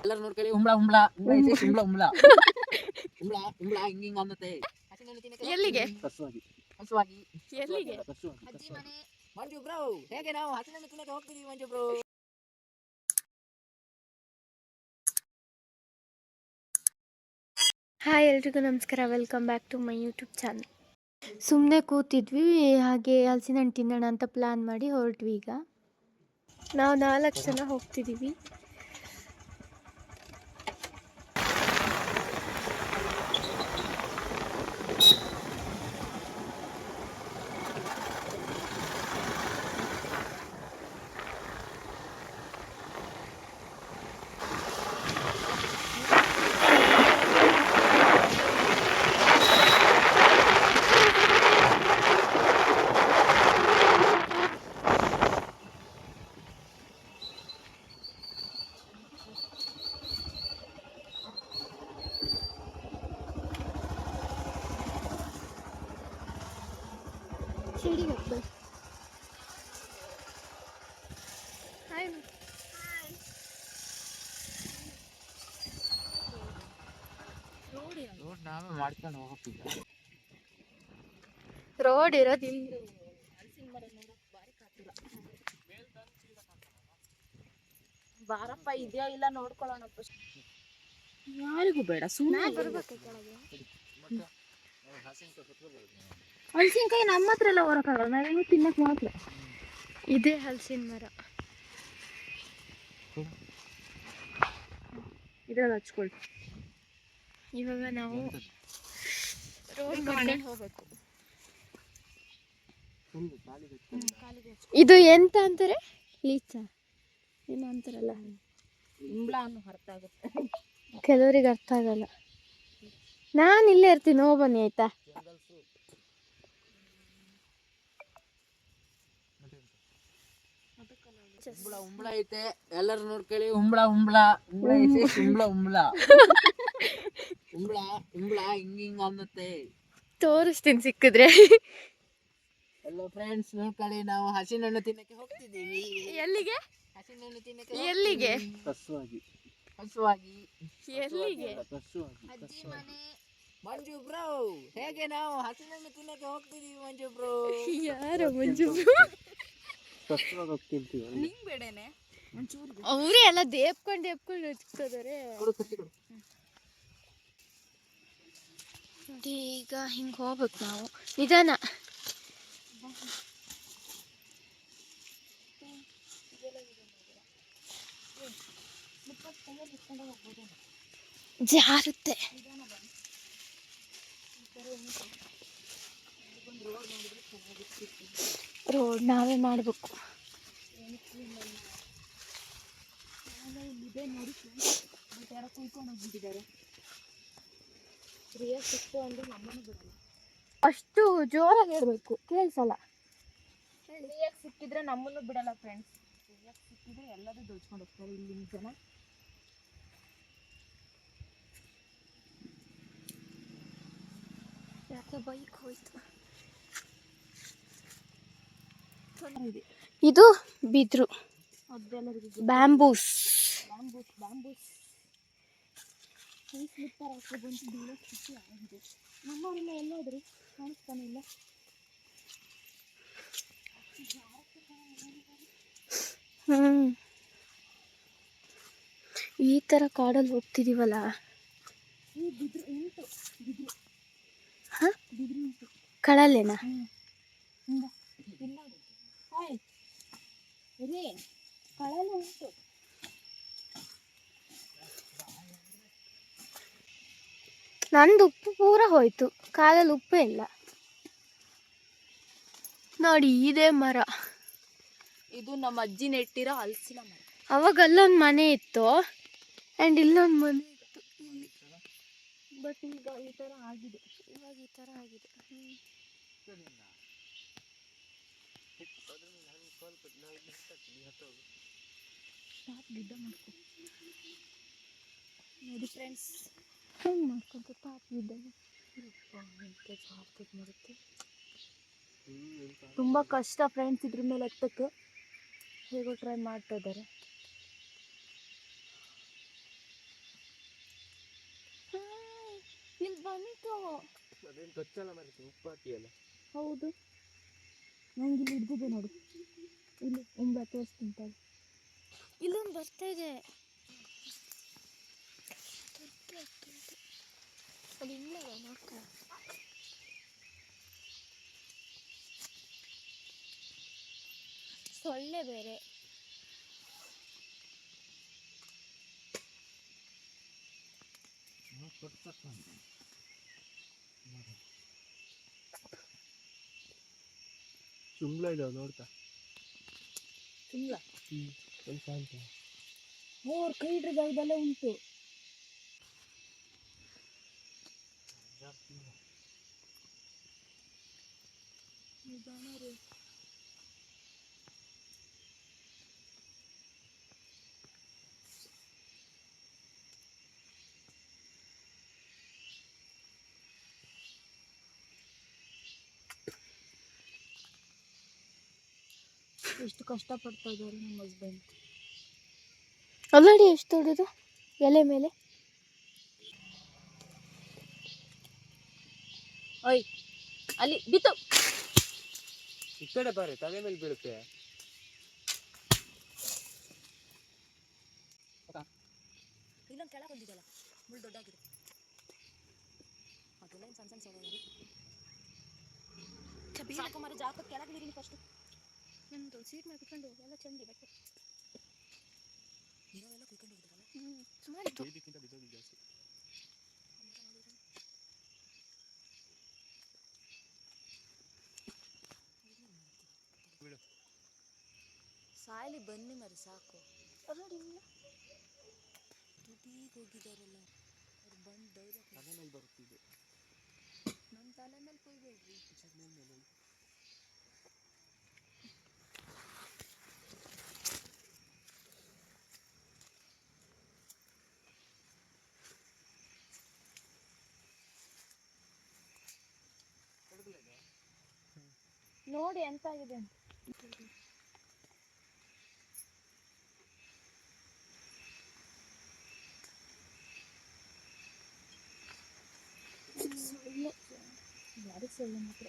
ಎಲ್ಲರೂ ನೋಡ್ಕೊಳ್ಳಿ ಉಂಬ್ಳ ಉಂಬ್ಳ ಉಂಬ್ಳ ಉಂಬ್ಳ ಉಂಬ್ಳ ಉಂಬ್ಳ ಹಿಂಗಿಂಗ್ ಅನ್ನತ್ತೆ. ಎಲ್ಲಿಗೆ ಕಸುವಾಗಿ ಕಸುವಾಗಿ ಎಲ್ಲಿಗೆ? ಅಜ್ಜಿ ಮನೆ. ಮಂಜು ಬ್ರೋ ಹೇಗೆ ನಾವು ಹಸಿನನ್ನು ತಿನ್ನಕ್ಕೆ ಹೋಗ್ತಿದೀವಿ ಮಂಜು ಬ್ರೋ. ಹಾಯ್ ಎಲ್ರಿಗೂ ನಮಸ್ಕಾರ, welcome back to my YouTube channel. ಸುಮ್ಮನೆ ಕೂತಿದ್ವಿ, ಹಾಗೆ ಹಲಸಿನ ಹಣ್ಣು ತಿನ್ನೋಣ ಅಂತ ಪ್ಲ್ಯಾನ್ ಮಾಡಿ ಹೊರಟ್ವಿ. ಈಗ ನಾವು 4 ಜನ ಹೋಗ್ತಿದ್ದೀವಿ. ಮಾಡ್ಕೊಂಡು ಹೋಗ್ತಿದ್ದ ರೋಡ್ ಇರೋದು ಇಲ್ಲಿ. ಬಾರಪ್ಪ, ಇದೆಯಾ ಇಲ್ಲ ನೋಡ್ಕೊಳ್ಳೋಣ. ಯಾರಿಗೂ ಬೇಡ, ಸುಮ್ಮನೆ ಬರ್ಬೇಕು. ಹಲಸಿನಕಾಯಿ ನಮ್ಮ ಹತ್ರ ಎಲ್ಲ ಹೊರಕಾಗಲ್ಲ, ನಾವೇನು ತಿನ್ನಕ್ ಮಾತ್ರ. ಇದೇ ಹಲಸಿನ ಮರ. ಇದ್ರಲ್ಲಿ ಹಚ್ಕೊಳ್ತಿ. ಇವಾಗ ನಾವು ರೋಡ್ ಮಾಡ್ಕೊಂಡು ಹೋಗ್ಬೇಕು. ಇದು ಎಂತ ಅಂತಾರೆ? ಲೀಚ ಏನೋ ಅಂತಾರಲ್ಲ, ಇಂಬ್ಳ ಅನ್ನೋ ಅರ್ಥ ಆಗುತ್ತೆ, ಕೆಲವರಿಗೆ ಅರ್ಥ ಆಗಲ್ಲ. ನಾನು ಇಲ್ಲೇ ಇರ್ತೀನಿ, ಹೋಗಿ ಬನ್ನಿ ಆಯ್ತಾ? ಉಂಬ್ಳ ಉಂಬ್ಳ ಐತೆ, ಎಲ್ಲರೂ ನೋಡ್ಕೊಳ್ಳಿ ಉಂಬ್ಳ ಉಂಬ್ಳ ಉಂಬ್ಳ ಐತೆ. ಉಂಬ್ಳ ಉಂಬ್ಳ ಉಂಬ್ಳ ಉಂಬ್ಳ ಹಿಂಗಿಂಗ್ ಅನ್ನತ್ತೆ. ತೋರಿಸ್ತೀನಿ ಸಿಕ್ಕಿದ್ರೆ. ಎಲ್ಲೋ ಫ್ರೆಂಡ್ಸ್ ನೋಡ್ಕೊಳ್ಳಿ, ನಾವು ಹಸಿನ ಹಣ್ಣು ತಿನ್ನಕ್ಕೆ ಹೋಗ್ತಿದ್ದೀವಿ. ಎಲ್ಲಿಗೆ? ಹಸಿನ ಹಣ್ಣು ತಿನ್ನಕ್ಕೆ. ಎಲ್ಲಿಗೆ? ಕಸುವಾಗಿ ಕಸುವಾಗಿ ಎಲ್ಲಿಗೆ? ಕಸುವಾಗಿ ಅಜ್ಜಿ ಮನೆ. ಮಂಜು ಬ್ರೋ ಹೇಗೆ ನಾವು ಹಸಿನ ಹಣ್ಣು ತಿನ್ನಕ್ಕೆ ಹೋಗ್ತಿದ್ದೀವಿ ಮಂಜು ಬ್ರೋ. ಯಾರು ಮಂಜು? ಕಸುವಾಗಿ ಹೋಗ್ತಿರ್ತೀವಿ. ನಿಂಗ್ ಬೇಡನೆ ಒಂಚೂರು. ಅವರೇ ಎಲ್ಲ ದೇಪ್ಕೊಂಡು ಹಚ್ಕೋತಾರೆ. ಈಗ ಹಿಂಗೆ ಹೋಗ್ಬೇಕು ನಾವು, ನಿಧಾನ. ಜಾರುತ್ತೆ. ರೋಡ್ ನಾವೇ ಮಾಡಬೇಕು. ಯಾರೋ ಕುಯ್ಕೊಂಡು ಹೋಗ್ಬಿಟ್ಟಿದ್ದಾರೆ. ಫ್ರೀಯಾಗಿ ಸಿಕ್ತು ಅಂದ್ರೆ ನಮ್ಮನ್ನು ಬಿಡಲ್ಲ. ಅಷ್ಟು ಜೋರಾಗಿ ಹೇಳ್ಬೇಕು, ಕೇಳಿಸಲ್ಲ. ಫ್ರೀಯಾಗಿ ಸಿಕ್ಕಿದ್ರೆ ನಮ್ಮನ್ನು ಬಿಡಲ್ಲ ಫ್ರೆಂಡ್ಸ್. ಫ್ರೀಯಾಗಿ ಸಿಕ್ಕಿದ್ರೆ ಎಲ್ಲರೂ ದೋಚ್ಕೊಂಡು ಹೋಗ್ತಾರೆ ಇಲ್ಲಿನ ಜನ. ಯಾಕೆ ಬೈಕ್ ಹೋಯ್ತು? ಇದು ಬಿದ್ರು, ಬ್ಯಾಂಬೂಸ್. ನಮ್ಮವರೆಲ್ಲ ಎಲ್ಲಾದ್ರು ಕಾಣಿಸ್ತಾನೆ ಇಲ್ಲ. ಈ ತರ ಕಾಡಲ್ಲಿ ಹೋಗ್ತಿದೀವಲ್ಲ. ಕಳಲೇನಾ? ಕಳಲೆ ಉಂಟು. ನಂದು ಉಪ್ಪು ಪೂರ ಹೋಯ್ತು, ಕಾಲಲ್ಲಿ ಉಪ್ಪೇ ಇಲ್ಲ ನೋಡಿ. ಇದೇ ಮರ, ಇದು ನಮ್ಮ ಅಜ್ಜಿ ನೆಟ್ಟಿರೋ ಹಲಸಿನ ಮರ. ಅವಾಗ ಅಲ್ಲೊಂದು ಮನೆ ಇತ್ತು ಆ್ಯಂಡ್ ಇಲ್ಲೊಂದು ಮನೆ ಇತ್ತು ಇಲ್ಲಿ. ಬಟ್ ಈಗ ಈ ಥರ ಆಗಿದೆ. ಇವಾಗ ಈ ಥರ ಆಗಿದೆ. ನೋಡಿ ಫ್ರೆಂಡ್ಸ್, ಹೆಂಗೆ ಮಾಡ್ಕೊಂತ ಟಾಪ್ ಗಿಡ್ಡ ತುಂಬ ಕಷ್ಟ ಫ್ರೆಂಡ್ಸ್ ಇದ್ರ ಮೇಲೆ ಹತ್ತಕ್ಕೆ. ಹೇಗೋ ಟ್ರೈ ಮಾಡ್ತಾ ಇದ್ದಾರೆ. ಅದೇನು ಗೊತ್ತಲ್ಲ ಮರೆ ಉಪ್ಪು ಹಾಕಿಯಲ್ಲ. ಹೌದು, ನಂಗೆ ಇಲ್ಲಿ ಹಿಡ್ದಿದೆ ನೋಡು, ಇಲ್ಲಿ ಉಂಬ ತೋರಿಸ್ತೀನಿ. ಇಲ್ಲೊಂದು ಬರ್ತಾ ಇದೆ, ಅದು ಇಲ್ಲ ನೋಡ್ಕ. ಸೊಳ್ಳೆ ಬೇರೆ. ಸುಂಬಳ ಇದಾವ ನೋಡ್ತಾ. ಸುಂಬಳ ಸ್ವಲ್ಪ ಅಂತ 3 ಕೈ ಇಡ್ರ ಜಾಗದಲ್ಲೇ ಉಂಟು. ಎಷ್ಟು ಕಷ್ಟಪಡ್ತಾ ಇದ್ದಾರೆ ನಮ್ಮ ಹಸ್ಬೆಂಡ್. ಅಲ್ಲಡಿ ಎಷ್ಟು ದೊಡ್ಡದು ಎಲೆ ಮೇಲೆ. ಓಯ್ ಅಲ್ಲಿ ಬಿತ್ತು. ಈ ಕಡೆ ಬಾರೆ, ತಲೆ ಮೇಲೆ ಬೀಳುತ್ತೆ. ಇಲ್ಲೊಂದು ಕೆಳಗೆ ಬಂದಿದೆಯಲ್ಲ, ಮುಳ್ಳು ದೊಡ್ಡಾಗಿದೆ. ಅದೆಲ್ಲ ಏನು ಸಣ್ಣ ಸಣ್ಣ ಸೊಳ್ಳೆ ಸಾಕು ಮರ. ಜಾಗಕ್ಕೆ ಕೆಳಗೆ ಇಳಿರಿ ಫಸ್ಟ್. ನಮ್ಮದು ಸೀಟ್ ಮೇಲೆ ಕುತ್ಕೊಂಡು ಎಲ್ಲ ಚಂಡಿ ಬೇಕು. ಇರೋವೆಲ್ಲ ಕುಯ್ಕೊಂಡು ಹೋಗಿದ್ದಾರಲ್ಲ. ಸುಮಾರು ಇದಕ್ಕಿಂತ ಬಿದ್ದೋಗಿ ಜಾಸ್ತಿ. ಸಾಯಲಿ ಬನ್ನಿ ಮರಿ ಸಾಕು. ಅಲ್ಲಡಿ ಇಲ್ಲ, ತುದಿಗೆ ಹೋಗಿದ್ದಾರಲ್ಲ ಅವ್ರು, ಬಂದು ಧೈರ್ಯ ತಲೆ ಮೇಲೆ ಬರುತ್ತಿದೆ. ನಮ್ಮ ತಲೆ ಮೇಲೆ ಕೊಯ್ಬೇಡ್ರಿ. ನೋಡಿ ಎಂತಾಗಿದೆ ಅಂತ. ಯಾರಿಗೆ ಸೊಳ್ಳೆ ಮಾತ್ರ.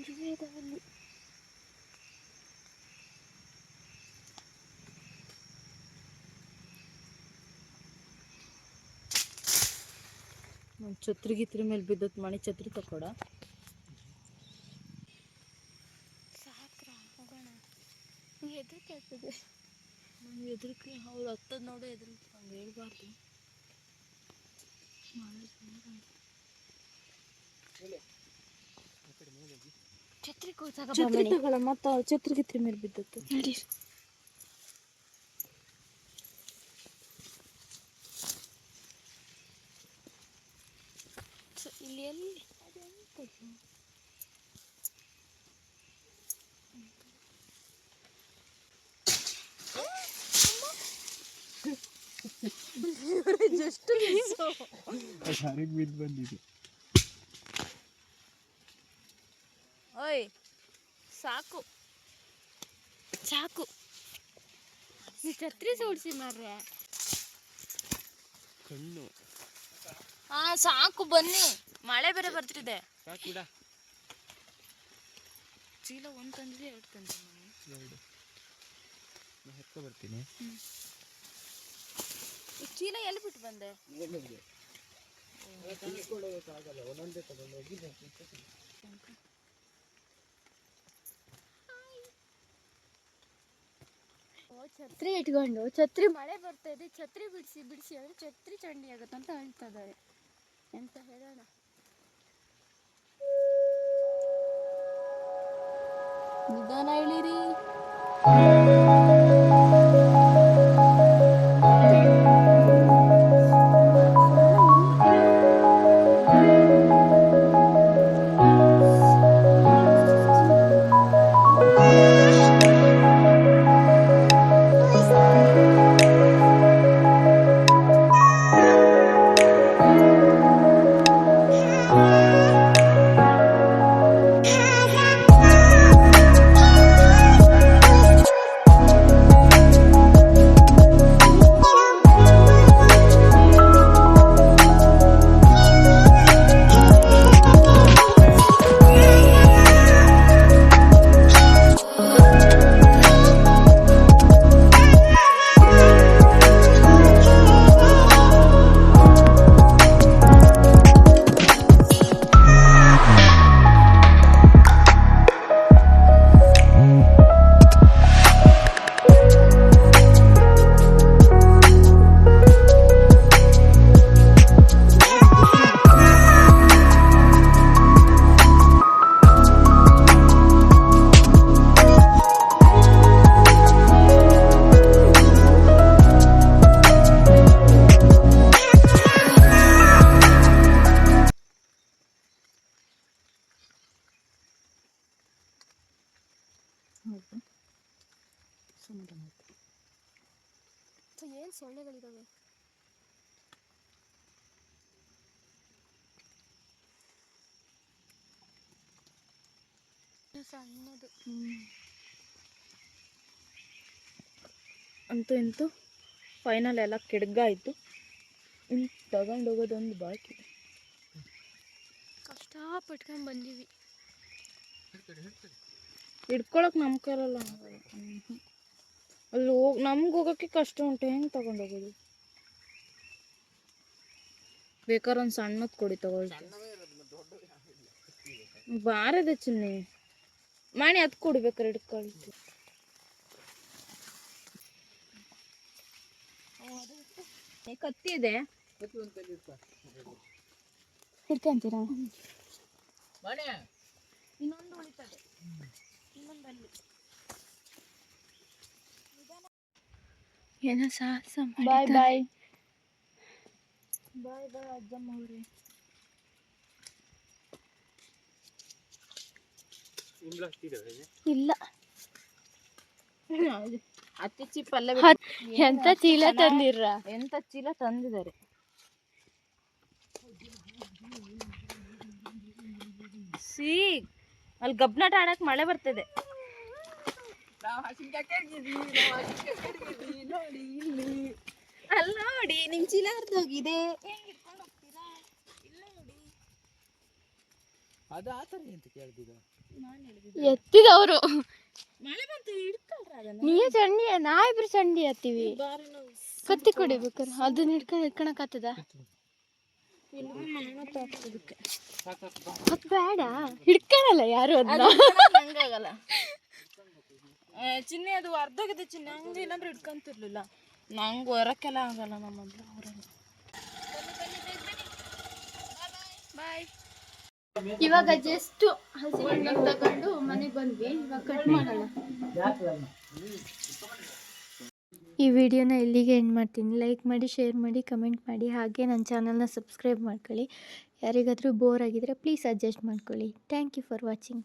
ಇರುವೆ ಇದಾವಲ್ಲಿ. ನಮ್ಮ ಛತ್ರಿ ಗಿತ್ರಿ ಮೇಲೆ ಬಿದ್ದತ್ ಮಣಿ. ಛತ್ರಿ ತಕೊಡ. ಸಾಕ್ರ ಹೋಗೋಣ. ಹೆದರಿಕೆ ಆಗ್ತದೆ. ನಂಗೆ ಹೆದರಿಕೆ. ಅವ್ರು ಹತ್ತದ ನೋಡೋ ಹೆದರಿಕೆ. ಹಂಗೆ ಹೇಳ್ಬಾರ್ದು. ಛತ್ರಿ ಛತ್ರಿ ತಗೊಳ. ಮತ್ತು ಅವ್ರು ಛತ್ರಿ ಗಿತ್ರಿ ಮೇಲೆ ಬಿದ್ದತ್ತು. ನಡಿ. ಇಲ್ಲಿ ಎಲ್ಲಿ ಜಸ್ಟ್ ಬಿದ್ದು ಬಂದಿದೆ. ಓಯ್ ಸಾಕು ಸಾಕು. ನೀ ಛತ್ರಿ ಸೋಡಿಸಿ ಮಾರ್ರೆ. ಕಣ್ಣು ಹಾ ಸಾಕು ಬನ್ನಿ. ಮಳೆ ಬೇರೆ ಬರ್ತಿದೆ. ಸಾಕು ಬಿಡ. ಚೀಲ ಒಂದು ತಂದಿದೆ, 2 ತಂದೆ ನಾನು. 2 ನಾನು ಹೆತ್ಕೊ ಬರ್ತೀನಿ. ಈ ಚೀಲ ಎಲ್ಲಿ ಬಿಟ್ಟು ಬಂದೆ? ತಿಳ್ಕೊಳ್ಳೋಕ್ಕಾಗಲ್ಲ, ಒಂದೊಂದೇ ತಗೊಂಡು ಹೋಗಿ. ಛತ್ರಿ ಇಟ್ಕೊಂಡು ಛತ್ರಿ ಮಳೆ ಬರ್ತಾ ಇದೆ, ಛತ್ರಿ ಬಿಡಿಸಿ ಬಿಡಿಸಿ ಅಂದರೆ ಛತ್ರಿ ಚಂಡಿ ಆಗುತ್ತೆ ಅಂತ ಹೇಳ್ತಾ ಇದ್ದಾರೆ. ಎಂತ ಹೇಳೋಣ. ನಿಧಾನ ಇಳಿರಿ. ಸೊಳ್ಳೆಗಳಿದಾವೆ. ಸಣ್ಣದು. ಅಂತೂ ಇಂತೂ ಫೈನಲ್ ಎಲ್ಲ ಕೆಡ್ಗಾಯ್ತು. ಇನ್ನು ತಗೊಂಡೋಗೋದೊಂದು ಬಾಕಿ. ಕಷ್ಟಪಟ್ಕೊಂಡು ಬಂದೀವಿ. ಹಿಡ್ಕೊಳಕ್ ನಮ್ಮ ಕೈಲಲ್ಲ. ಅಲ್ಲಿ ನಮ್ಗೆ ಹೋಗೋಕ್ಕೆ ಕಷ್ಟ ಉಂಟು. ಹೆಂಗೆ ತಗೊಂಡೋಗೋದು? ಬೇಕಾದ್ರೆ ಒಂದು ಸಣ್ಣದು ಕೊಡಿ ತಗೊಳ್ತೀನಿ. ಬಾರದೆ ಚಿನ್ನಿ ಮಾಡಿ ಅದು ಕೊಡ್ಬೇಕಾರೆ ಹಿಡ್ಕೊಳ್ಳಿ. ಕತ್ತಿ ಇದೆ, ಹಿಡ್ಕೊಂತೀರಾ? ಇನ್ನೊಂದು ಉಳಿತದೆ. ಇನ್ನೊಂದಲ್ಲಿ ಏನೋ ಸಾಹಸ. ಬಾಯ್ ಬಾಯ್ ಬಾಯ್ ಬಾಯ್ ಅಜ್ಜಮ್ಮ ಅವ್ರೆ. ಇಲ್ಲ, ಹತ್ತಿ ಚಿಪ್ಪಲ್ಲ. ಎಂತ ಚೀಲ ತಂದಿರ? ಎಂತ ಚೀಲ ತಂದಿದ್ದಾರೆ. ಸಿ ಅಲ್ಲಿ ಗಬ್ನಾಟ ಆಡಕ್ ಮಳೆ ಬರ್ತದೆ. ಅಲ್ಲ ನೋಡಿ, ನಿಮ್ ಚೀಲ ಹರಿದೋಗಿದೆ. ಅದು ಆ ಥರ ಎಂತ ಕೇಳ್ತಿದ್ದ? ಎತ್ತಿದವರು ಮಳೆ ಬಂತು, ಹಿಡ್ಕೊಳ್ರ ಅದನ್ನ. ನೀ ಚಂಡಿ, ನಾವಿಬ್ರು ಚಂಡಿ ಹತ್ತೀವಿ. ಕತ್ತಿ ಕುಡಿಬೇಕಾರೆ ಅದನ್ನ ಹಿಡ್ಕೊಳಕ್ ಆಗ್ತದ? ಅದು ಬೇಡ, ಹಿಡ್ಕೊಳಲ್ಲ ಯಾರು ಅದನ್ನ. ಹಂಗಾಗಲ್ಲ ಚಿನ್ನಿ, ಅದು ಅರ್ಧೋಗಿದೆ ಚಿನ್ನಿ. ಹಂಗೆ ಇಲ್ಲಾಂದ್ರೆ ಹಿಡ್ಕೊಂತಿರ್ಲಿಲ್ಲ. ನಂಗೆ ಹೊರಕ್ಕೆಲ್ಲ ಆಗಲ್ಲ ನಮ್ಮಲ್ಲಿ ಊರಲ್ಲಿ. ಬಾಯ್. ಇವಾಗ ಜಸ್ಟ್ ಹಸಿಮೆಣ್ಣೆ ತಗೊಂಡು ಮನೆಗೆ ಬಂದ್ವಿ. ಇವಾಗ ಕಟ್ ಮಾಡೋಣ. ಈ ವಿಡಿಯೋನ ಇಲ್ಲಿಗೆ ಎಂಡ್ ಮಾಡ್ತೀನಿ. ಲೈಕ್ ಮಾಡಿ, ಶೇರ್ ಮಾಡಿ, ಕಮೆಂಟ್ ಮಾಡಿ. ಹಾಗೆ ನನ್ನ ಚಾನಲ್ನ ಸಬ್ಸ್ಕ್ರೈಬ್ ಮಾಡ್ಕೊಳ್ಳಿ. ಯಾರಿಗಾದರೂ ಬೋರ್ ಆಗಿದ್ರೆ ಪ್ಲೀಸ್ ಅಡ್ಜಸ್ಟ್ ಮಾಡ್ಕೊಳ್ಳಿ. Thank you for watching.